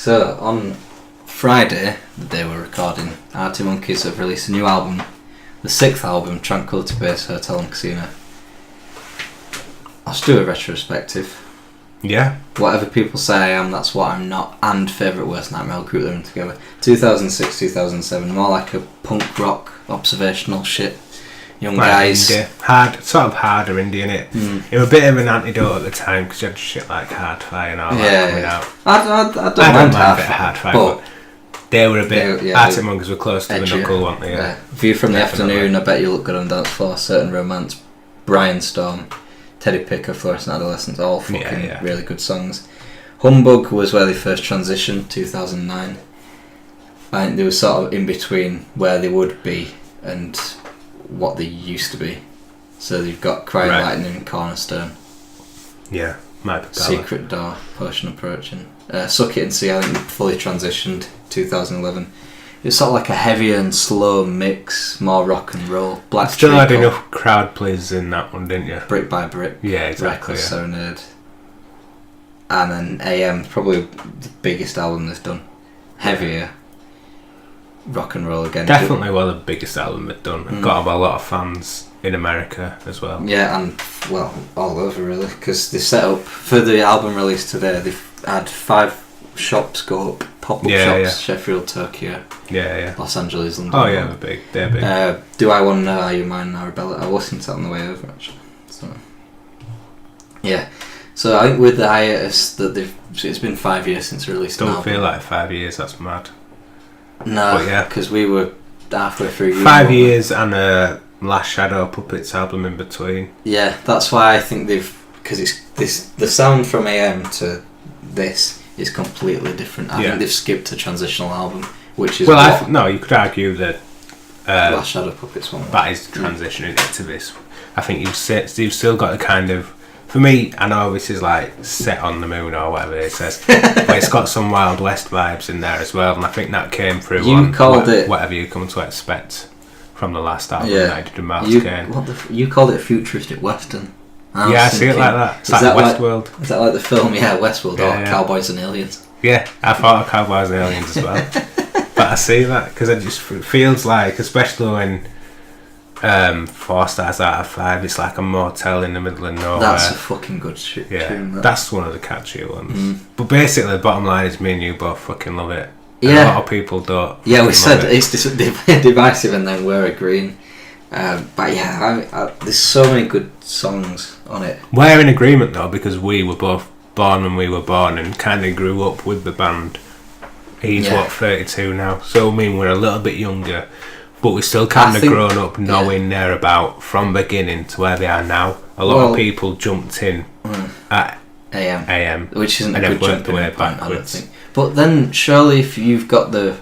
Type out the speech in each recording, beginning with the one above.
So, on Friday, the day we're recording, Arctic Monkeys have released a new album, the 6th album, Tranquility Base Hotel and Casino. I'll just do a retrospective. Yeah. Whatever people say I am, that's what I'm not, and Favourite Worst Nightmare, I'll group them together. 2006, 2007, more like a punk rock, observational shit. Young like guys. Indie. Sort of harder indie, innit? It was a bit of an antidote at the time because you had shit like Hardfire and all that coming out. I don't mind a bit of Hardfire, but they were a bit... Arctic Monkeys were close to the knuckle, weren't they? Yeah. View from the Afternoon, I Bet You Look Good on Dance Floor, Certain Romance, Brian Storm, Teddy Picker, Fluorescent Adolescence, all fucking really good songs. Humbug was where they first transitioned, 2009. I think they were sort of in between where they would be and what they used to be. So you've got Crying Lightning and Cornerstone. Yeah, might be Secret Door, Potion Approaching. Suck It and See, I think they fully transitioned, 2011. It's sort of like a heavier and slow mix, more rock and roll. Black Still had enough crowd pleasers in that one, didn't you? Brick by Brick. Yeah, exactly. Reckless Serenade. And then AM, probably the biggest album they've done. Heavier. Rock and roll again. Definitely the biggest album they've done. Got a lot of fans in America as well. Yeah, and well, all over really, because they set up for the album release today. They've had 5 shops go up, pop-up shops. Yeah. Sheffield, Tokyo. Yeah. Los Angeles, London. Oh yeah, they're big. Do I Want to Know Are You Mine, Arabella? I listened to that on the way over actually. So yeah. So I think with the hiatus that it's been 5 years since they released. Don't feel like 5 years. That's mad. No, because we were halfway through. 5 years and a Last Shadow Puppets album in between. Yeah, that's why I think because the sound from AM to this is completely different. I think they've skipped a transitional album, which is you could argue that Last Shadow Puppets one. That is transitioning into this. I think you've still got a kind of. For me, I know this is like Set on the Moon or whatever it says, but it's got some Wild West vibes in there as well, and I think that came through Whatever You Come to Expect from the last album that I did with Miles Kane. You called it a futuristic western. I see it like that. It's like Westworld. Is that like the film, Westworld, or Cowboys and Aliens? Yeah, I thought of Cowboys and Aliens as well. But I see that, because it just feels like, especially when 4 stars out of 5, it's like a motel in the middle of nowhere. That's a fucking good shit. Yeah, tune, that's one of the catchier ones. But basically, the bottom line is me and you both fucking love it. Yeah. A lot of people don't. Yeah, we said it's divisive, and then we're agreeing. But yeah, there's so many good songs on it. We're in agreement though, because we were both born when we were born and kind of grew up with the band. He's 32 now, so I mean we're a little bit younger. But we're still kind of grown up knowing they're about from beginning to where they are now. A lot of people jumped in at AM, which isn't a good jumping in point, I don't think. But then surely if you've got the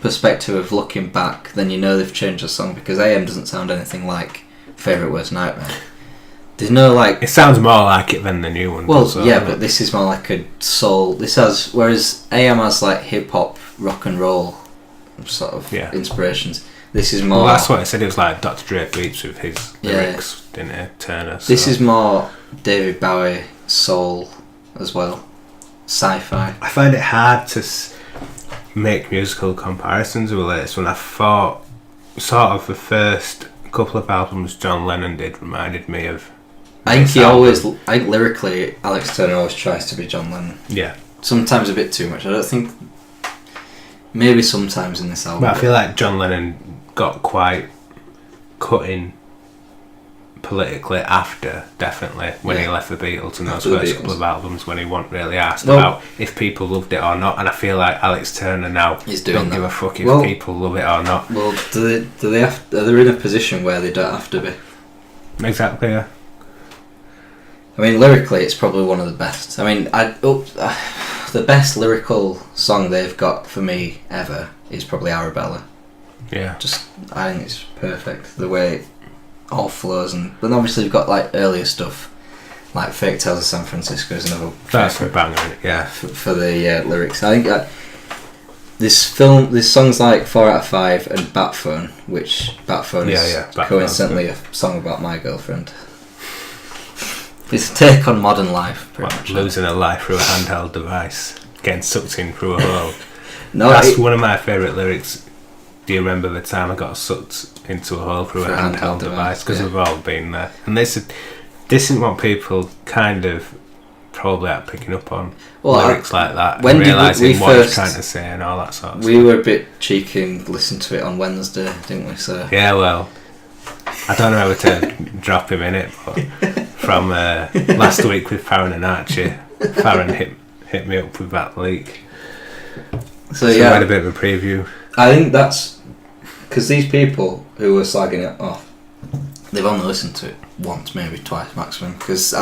perspective of looking back, then you know they've changed the song, because AM doesn't sound anything like Favourite Worst Nightmare. There's no like. It sounds more like it than the new one. Well, but this is more like a soul. Whereas AM has like hip hop, rock and roll sort of inspirations. This is more. Well, that's what I said. It was like Dr. Dre beats with his lyrics, didn't it, Turner? So. This is more David Bowie soul as well, sci-fi. I find it hard to make musical comparisons with this. When I thought, sort of the first couple of albums John Lennon did reminded me of. I think lyrically, Alex Turner always tries to be John Lennon. Yeah. Sometimes a bit too much. I don't think. Maybe sometimes in this album. But I feel like John Lennon got quite cutting politically after, definitely, when he left the Beatles and those first couple of albums, when he wasn't really asked about if people loved it or not. And I feel like Alex Turner now don't give a fuck if people love it or not. Well, are they in a position where they don't have to be? Exactly, yeah. I mean, lyrically, it's probably one of the best. I mean, the best lyrical song they've got for me ever is probably Arabella. Yeah. I think it's perfect the way it all flows, and then obviously you've got like earlier stuff, like Fake Tales of San Francisco is another. That's a banger, yeah. For the lyrics, I think this songs like 4 out of 5 and Bat Phone, which Bat Phone is coincidentally a song about my girlfriend. It's a take on modern life, pretty much. Losing a life through a handheld device. getting sucked in through a hole. No, that's one of my favourite lyrics. Do you remember the time I got sucked into a hole through a handheld device? Because we've all been there. And this isn't what people kind of probably are picking up on. Lyrics like that. When realising what he's trying to say and all that sort of stuff. We were a bit cheeky and listened to it on Wednesday, didn't we? So yeah, well, I don't know how to drop him in it, but from last week with Farron and Archie, Farron hit me up with that leak. So yeah, I had a bit of a preview. I think that's because these people who were slagging it off, they've only listened to it once, maybe twice maximum. Because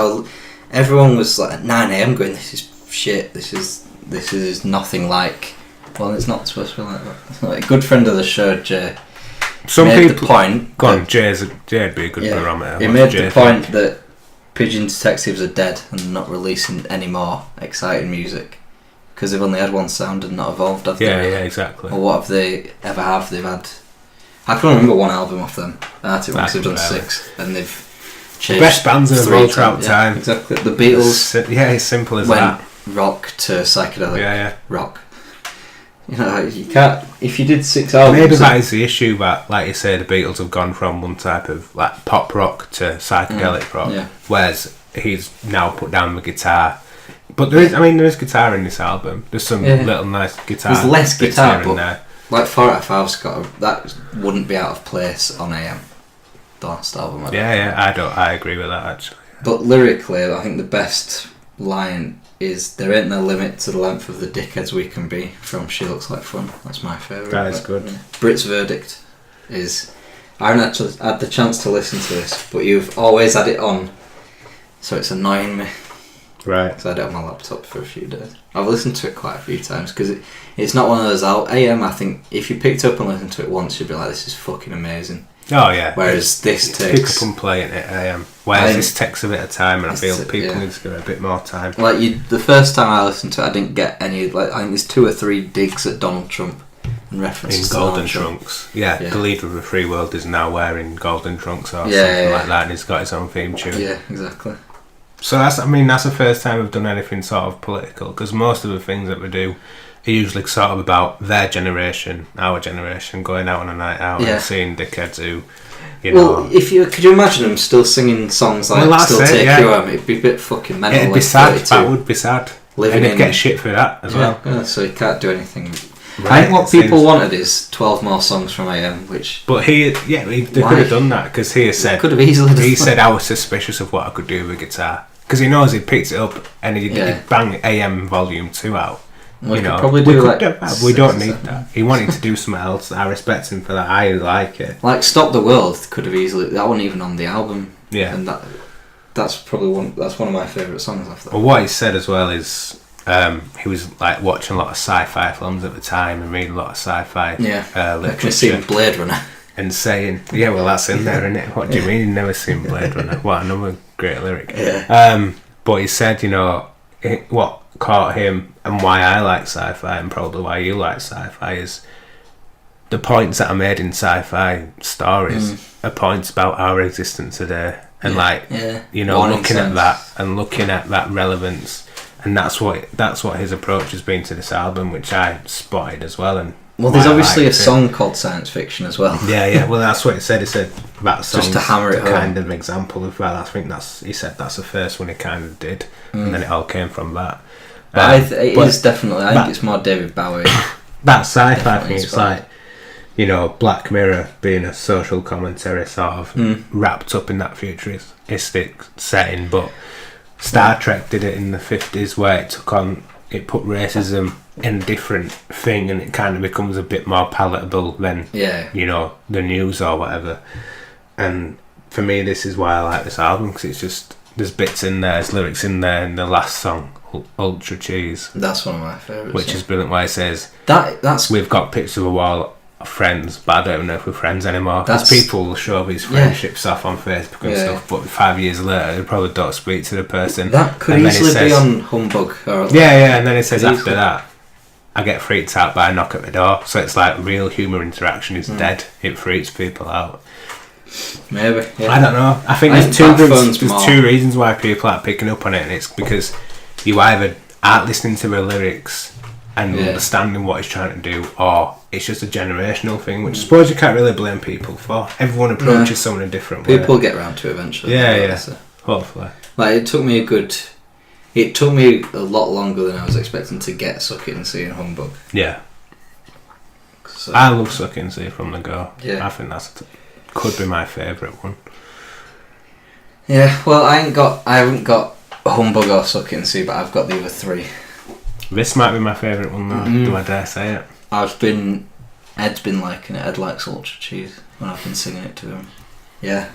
everyone was like at 9 a.m. going, "This is shit. This is nothing like." Well, it's not supposed to be like that. Like, a good friend of the show, Jay. Some made people the point. Go on, Jay'd be a good barometer. He made the point that Pigeon Detectives are dead and not releasing any more exciting music. Because they've only had one sound and not evolved, have they? Yeah, exactly. Or what have they ever have? They've had... I can remember one album off them. Arctic Monkeys have done 6, and they've changed... The best bands in the world throughout time. Exactly. The Beatles... as simple as that. Rock to psychedelic rock. You know, you can't... If you did 6 albums... Maybe that is the issue, that, like you say, the Beatles have gone from one type of like pop rock to psychedelic rock, whereas he's now put down the guitar. But there is guitar in this album. There's some little nice guitar. There's less guitar, in there. Like 4 out of 5's got that wouldn't be out of place on AM. The last album. I agree with that actually. But lyrically, I think the best line is "There ain't no limit to the length of the dickheads we can be" from She Looks Like Fun. That's my favourite. That is good. Brit's verdict is... I haven't actually had the chance to listen to this, but you've always had it on, so it's annoying me. Right. So I had it on my laptop for a few days. I've listened to it quite a few times because it's not one of those AM. I think if you picked up and listened to it once, you'd be like, "This is fucking amazing." Oh yeah. Whereas this takes... Pick up and play it at AM. Whereas this takes a bit of time, and I feel people need to give it a bit more time. Like the first time I listened to it, I didn't get any... Like, I think there's 2 or 3 digs at Donald Trump and references in golden trunks. Yeah, the leader of the free world is now wearing golden trunks or something like that, and he's got his own theme tune. Yeah, exactly. So that's the first time we've done anything sort of political, because most of the things that we do are usually sort of about their generation, our generation, going out on a night out and seeing dickheads who, know... could you imagine them still singing songs like "Still Take You Home"? It'd be a bit fucking mental. It'd be sad. That would be sad. And he'd get shit for that as well. Yeah, so he can't do anything. Right, I think what people wanted is 12 more songs from AM, which... But they could have done that, because he said... Could have easily done He said I was suspicious of what I could do with a guitar. Because he knows he picked it up and he'd bang AM Volume 2 out. We could probably do we don't need that. He wanted to do something else. I respect him for that. I like it. Like Stop the World could have easily... That wasn't even on the album. Yeah. And that's probably one of my favourite songs off that. Well, what he said as well is... he was like watching a lot of sci-fi films at the time and reading a lot of sci-fi literature. I can see Blade Runner. And saying, yeah, well, that's in there, isn't it? What do you mean you've never seen Blade Runner? What another great lyric. Yeah. But he said, what caught him and why I like sci-fi and probably why you like sci-fi is the points that are made in sci-fi stories are points about our existence today. And looking at that and looking at that relevance. And that's what his approach has been to this album, which I spotted as well. And there's obviously a song called Science Fiction as well. Yeah. Well, that's what he said. He said that song just to hammer it home. Kind of example of that. I think he said that's the first one he kind of did, and then it all came from that. But it is definitely. I think it's more David Bowie. That sci-fi thing. It's like Black Mirror being a social commentary, sort of wrapped up in that futuristic setting, but Star Trek did it in the 50s, where it put racism in a different thing, and it kind of becomes a bit more palatable than the news or whatever. And for me, this is why I like this album, because it's just there's bits in there, there's lyrics in there, and the last song, Ultra Cheese, that's one of my favourites, which is brilliant. Where it says that's we've got pictures of a wall of friends, but I don't even know if we're friends anymore. Because people will show these friendships off on Facebook and stuff, but 5 years later they probably don't speak to the person. That could easily be on Humbug. And then it says after that, I get freaked out by a knock at the door. So it's like real human interaction is dead. It freaks people out. Maybe. Yeah. I don't know. I think there's two reasons why people aren't picking up on it, and it's because you either aren't listening to the lyrics and understanding what he's trying to do, or it's just a generational thing, which I suppose you can't really blame people for. Everyone approaches someone in a different way. People get around to it eventually. Yeah. So. Hopefully. Like, it took me a lot longer than I was expecting to get Suck It and See and Humbug. Yeah. So, I love Suck It and See from the go. Yeah. I think could be my favourite one. Yeah, well, I haven't got Humbug or Suck It and See, but I've got the other three. This might be my favourite one though, do I dare say it? Ed's been liking it. Ed likes Ultra Cheese when I've been singing it to him. Yeah,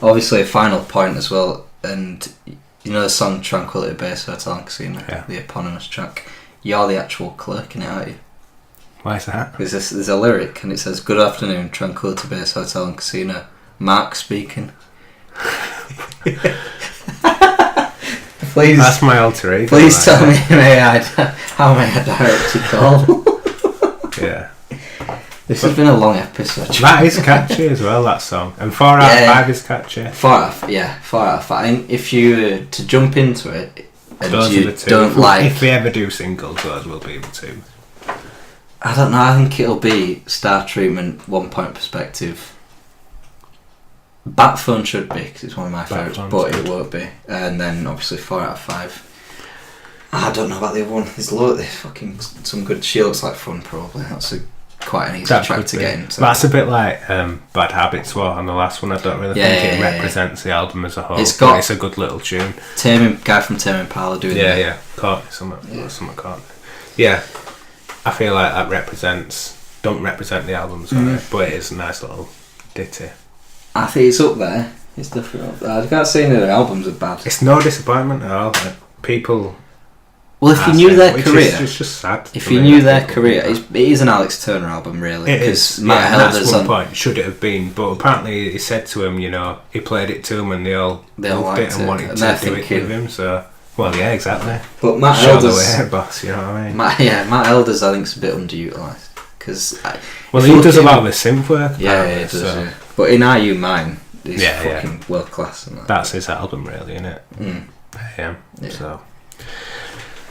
obviously a final point as well, and you know the song Tranquility Base Hotel and Casino, the eponymous track. You're the actual clerk in it, aren't you? Why is that? Because there's a lyric and it says, "Good afternoon, Tranquility Base Hotel and Casino. Mark speaking." Please. That's my alter ego. Please tell me how may I direct your call? Yeah. This has been a long episode. That is catchy as well, that song. And 4 out of 5 is catchy. 4 out of 5. I think if you to jump into it and those you are the two. don't if we ever do singles, those will be the two. I don't know, I think it'll be Star Treatment, 1 Point Perspective. Bat Phone should be, because it's one of my favourites, but it won't be. And then obviously 4 out of 5. I don't know about the other one. There's fucking some good. She Looks Like Fun, probably. That's quite an easy track to get into. That's a bit like Bad Habits were on the last one. I don't really think it represents the album as a whole. It's a good little tune. Guy from Tame Impala doing that. Yeah, Courtney, something Courtney. Yeah, I feel like that don't represent the album, but it is a nice little ditty. I think it's up there. It's definitely up there. I can't say any of the albums are bad. It's no disappointment at all. People. Well, if you knew their career, it's just sad. If you knew their career, it is an Alex Turner album, really. It is. Matt Helder's on point. Should it have been? But apparently, he said to him, he played it to him, and they all loved it and wanted to do it with him. So, well, yeah, exactly. But Matt Helder's boss, you know what I mean? Matt Helder's, I think, is a bit underutilised because. He does a lot of his synth work. Yeah, he does. Yeah. But in Are You Mine, he's fucking world class. That's his album, really, isn't it? Mm. Yeah. So.